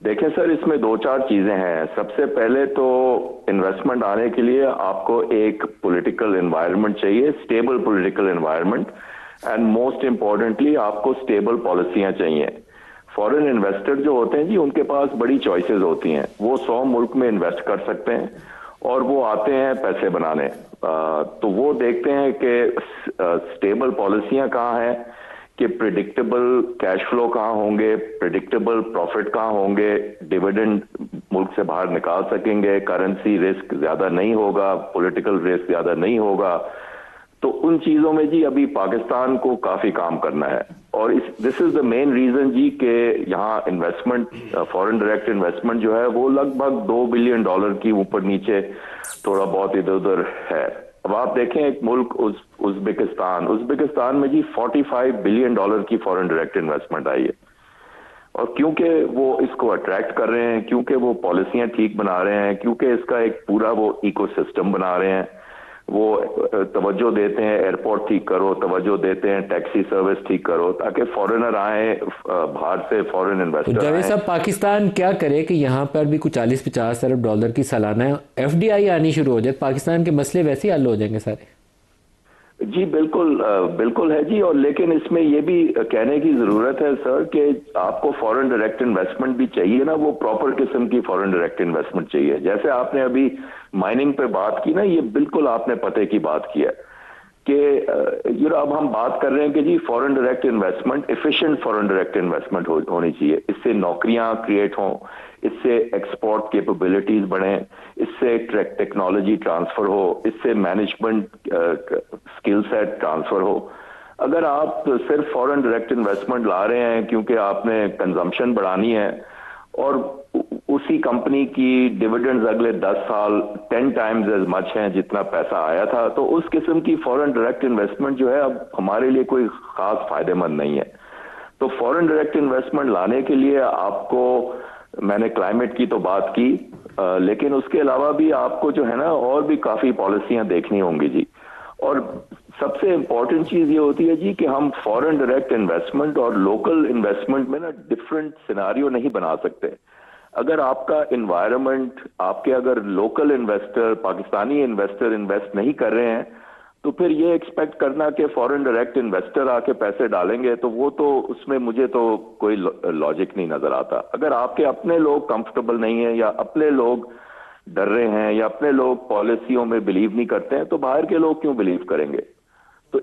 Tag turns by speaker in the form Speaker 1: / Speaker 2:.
Speaker 1: देखें सर, इसमें दो चार चीजें हैं। सबसे पहले तो इन्वेस्टमेंट आने के लिए आपको एक पॉलिटिकल एनवायरनमेंट चाहिए, stable political environment, and most importantly आपको स्टेबल पॉलिसियां चाहिए। फॉरेन इन्वेस्टर जो होते हैं जी, उनके पास बड़ी चॉइसेस होती हैं। वो 100 मुल्क में इन्वेस्ट कर सकते हैं और वो आते हैं पैसे बनाने। तो वो देखते हैं कि स्टेबल पॉलिसियां कहाँ हैं, कि प्रिडिक्टेबल कैश फ्लो कहाँ होंगे, प्रिडिक्टेबल प्रॉफिट कहाँ होंगे, डिविडेंड मुल्क से बाहर निकाल सकेंगे, करेंसी रिस्क ज्यादा नहीं होगा, पॉलिटिकल रिस्क ज्यादा नहीं होगा। तो उन चीजों में जी अभी पाकिस्तान को काफी काम करना है। और this is the main reason जी कि यहाँ इन्वेस्टमेंट, फॉरेन डायरेक्ट इन्वेस्टमेंट जो है वो लगभग $2 बिलियन की ऊपर नीचे थोड़ा बहुत इधर उधर है। अब आप देखें एक मुल्क उज्बेकिस्तान में जी $45 बिलियन की फॉरेन डायरेक्ट इन्वेस्टमेंट आई है। और क्योंकि वो इसको अट्रैक्ट कर रहे हैं, क्योंकि वो पॉलिसियां ठीक बना रहे हैं, क्योंकि इसका एक पूरा वो इकोसिस्टम बना रहे हैं, वो तवज्जो देते हैं एयरपोर्ट ठीक करो, तवज्जो देते हैं टैक्सी सर्विस ठीक करो, ताकि फॉरेनर आए, बाहर से फॉरेन
Speaker 2: तो
Speaker 1: इन्वेस्टर
Speaker 2: जावेद
Speaker 1: आए।
Speaker 2: साहब, पाकिस्तान क्या करे कि यहाँ पर भी कुछ 40-50 अरब डॉलर की सालाना एफडीआई आनी शुरू हो जाए, पाकिस्तान के मसले वैसे ही हल हो जाएंगे सारे?
Speaker 1: जी बिल्कुल, बिल्कुल है जी। और लेकिन इसमें ये भी कहने की जरूरत है सर कि आपको फॉरेन डायरेक्ट इन्वेस्टमेंट भी चाहिए ना, वो प्रॉपर किस्म की फॉरेन डायरेक्ट इन्वेस्टमेंट चाहिए। जैसे आपने अभी माइनिंग पे बात की ना, ये बिल्कुल आपने पते की बात की है कि अब हम बात कर रहे हैं कि जी foreign direct investment, efficient foreign direct investment होनी चाहिए। इससे नौकरियां क्रिएट हों, इससे एक्सपोर्ट कैपेबिलिटीज बढ़े, इससे टेक्नोलॉजी ट्रांसफर हो, इससे मैनेजमेंट स्किल सेट ट्रांसफर हो। अगर आप सिर्फ फॉरेन डायरेक्ट इन्वेस्टमेंट ला रहे हैं क्योंकि आपने कंजम्पशन बढ़ानी है और उसी कंपनी की डिविडेंड्स अगले 10 साल 10 टाइम्स एज मच हैं जितना पैसा आया था, तो उस किस्म की फॉरेन डायरेक्ट इन्वेस्टमेंट जो है अब हमारे लिए कोई खास फायदेमंद नहीं है। तो फॉरेन डायरेक्ट इन्वेस्टमेंट लाने के लिए आपको, मैंने क्लाइमेट की तो बात की, लेकिन उसके अलावा भी आपको जो है ना और भी काफी पॉलिसियां देखनी होंगी जी। और सबसे इंपॉर्टेंट चीज ये होती है जी कि हम फॉरेन डायरेक्ट इन्वेस्टमेंट और लोकल इन्वेस्टमेंट में ना डिफरेंट सिनारियो नहीं बना सकते। अगर आपका इन्वायरमेंट, आपके अगर local investor, Pakistani investor invest नहीं कर रहे हैं, तो फिर ये एक्सपेक्ट करना कि फॉरेन डायरेक्ट इन्वेस्टर आके पैसे डालेंगे, तो वो तो उसमें मुझे तो कोई लॉजिक नहीं नजर आता। अगर आपके अपने लोग कंफर्टेबल नहीं है, या अपने लोग डर रहे हैं, या अपने लोग पॉलिसियों में बिलीव नहीं करते हैं, तो बाहर के लोग क्यों बिलीव करेंगे?